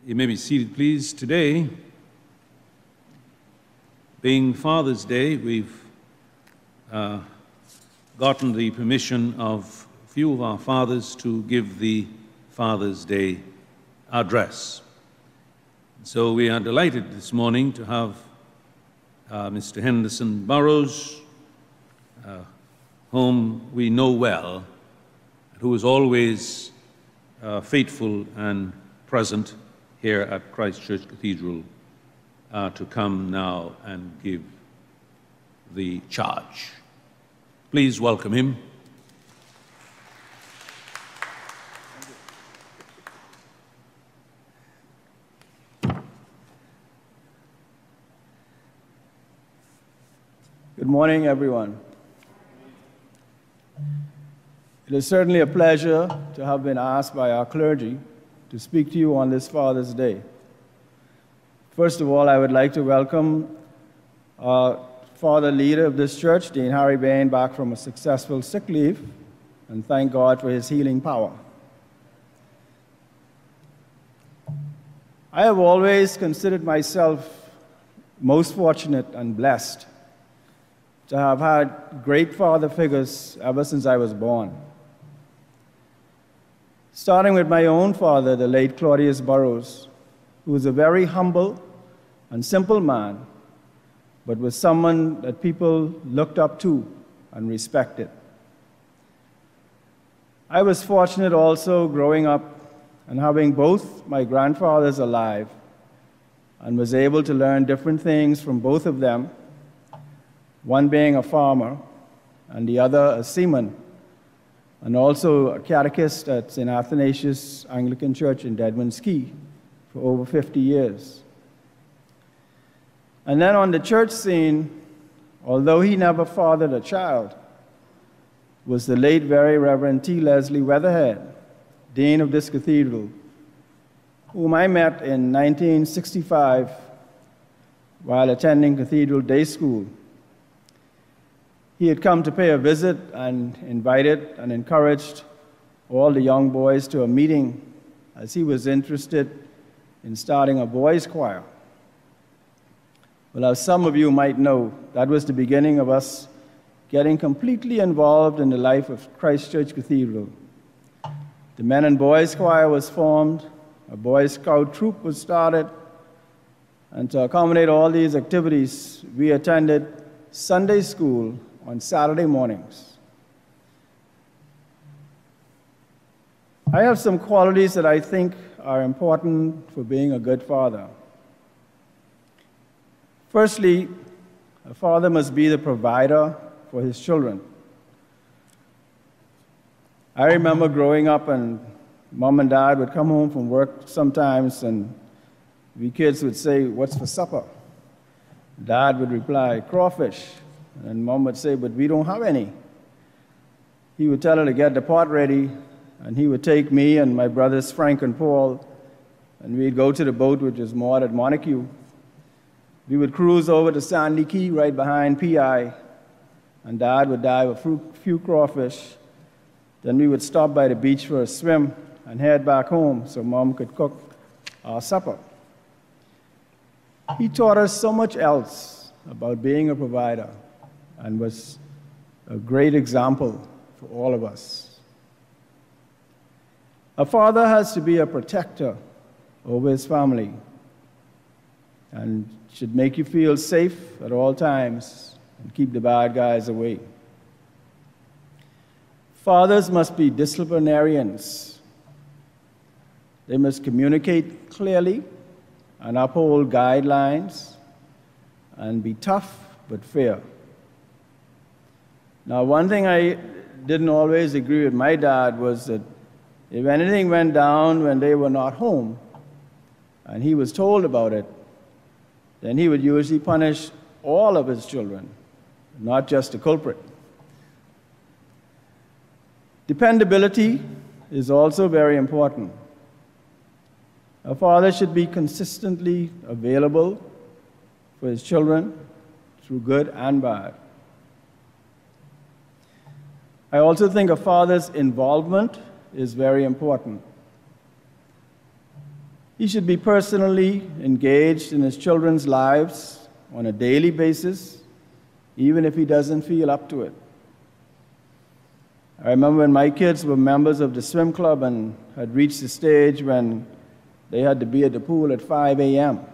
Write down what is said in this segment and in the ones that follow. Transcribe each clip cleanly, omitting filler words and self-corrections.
You may be seated, please. Today, being Father's Day, we've gotten the permission of a few of our fathers to give the Father's Day address. So we are delighted this morning to have Mr. Henderson Burrows, whom we know well, who is always faithful and present here at Christ Church Cathedral, to come now and give the charge. Please welcome him. Good morning, everyone. It is certainly a pleasure to have been asked by our clergy to speak to you on this Father's Day. First of all, I would like to welcome our father leader of this church, Dean Harry Bain, back from a successful sick leave, and thank God for his healing power. I have always considered myself most fortunate and blessed to have had great father figures ever since I was born. Starting with my own father, the late Claudius Burrows, who was a very humble and simple man, but was someone that people looked up to and respected. I was fortunate also growing up and having both my grandfathers alive, and was able to learn different things from both of them, one being a farmer and the other a seaman, and also a catechist at St. Athanasius Anglican Church in Deadman's Key for over 50 years. And then on the church scene, although he never fathered a child, was the late Very Reverend T. Leslie Weatherhead, Dean of this cathedral, whom I met in 1965 while attending Cathedral Day School. He had come to pay a visit and invited and encouraged all the young boys to a meeting, as he was interested in starting a boys' choir. Well, as some of you might know, that was the beginning of us getting completely involved in the life of Christ Church Cathedral. The men and boys' choir was formed, a Boy Scout troop was started, and to accommodate all these activities, we attended Sunday school on Saturday mornings. I have some qualities that I think are important for being a good father. Firstly, a father must be the provider for his children. I remember growing up and Mom and Dad would come home from work sometimes and we kids would say, "What's for supper?" Dad would reply, "Crawfish." And Mom would say, "But we don't have any." He would tell her to get the pot ready, and he would take me and my brothers Frank and Paul, and we'd go to the boat, which is moored at Montague. We would cruise over to Sandy Key right behind PI, and Dad would dive a few crawfish. Then we would stop by the beach for a swim and head back home so Mom could cook our supper. He taught us so much else about being a provider, and was a great example for all of us. A father has to be a protector over his family and should make you feel safe at all times and keep the bad guys away. Fathers must be disciplinarians. They must communicate clearly and uphold guidelines and be tough but fair. Now, one thing I didn't always agree with my dad was that if anything went down when they were not home, and he was told about it, then he would usually punish all of his children, not just the culprit. Dependability is also very important. A father should be consistently available for his children through good and bad. I also think a father's involvement is very important. He should be personally engaged in his children's lives on a daily basis, even if he doesn't feel up to it. I remember when my kids were members of the swim club and had reached the stage when they had to be at the pool at 5 a.m.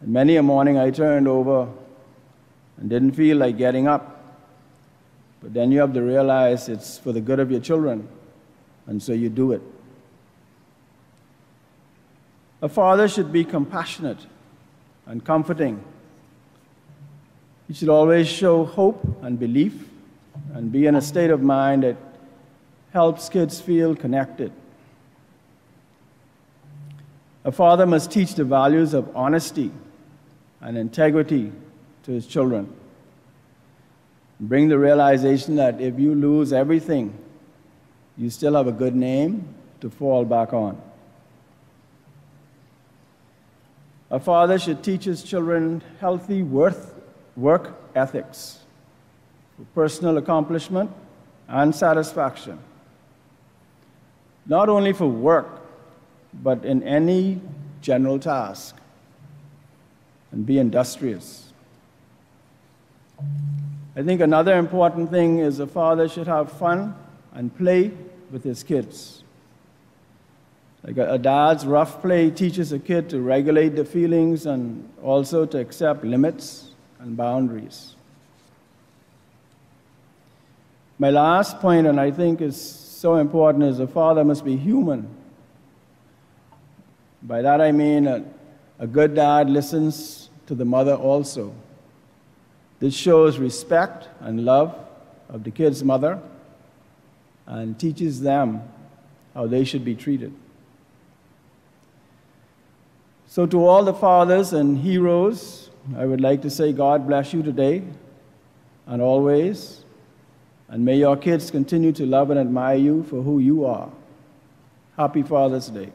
And many a morning I turned over and didn't feel like getting up. But then you have to realize it's for the good of your children, and so you do it. A father should be compassionate and comforting. He should always show hope and belief and be in a state of mind that helps kids feel connected. A father must teach the values of honesty and integrity to his children. Bring the realization that if you lose everything, you still have a good name to fall back on. A father should teach his children healthy work ethics for personal accomplishment and satisfaction, not only for work, but in any general task, and be industrious. I think another important thing is a father should have fun and play with his kids. Like a dad's rough play teaches a kid to regulate their feelings and also to accept limits and boundaries. My last point, and I think is so important, is a father must be human. By that I mean a good dad listens to the mother also. This shows respect and love of the kid's mother and teaches them how they should be treated. So to all the fathers and heroes, I would like to say God bless you today and always, and may your kids continue to love and admire you for who you are. Happy Father's Day.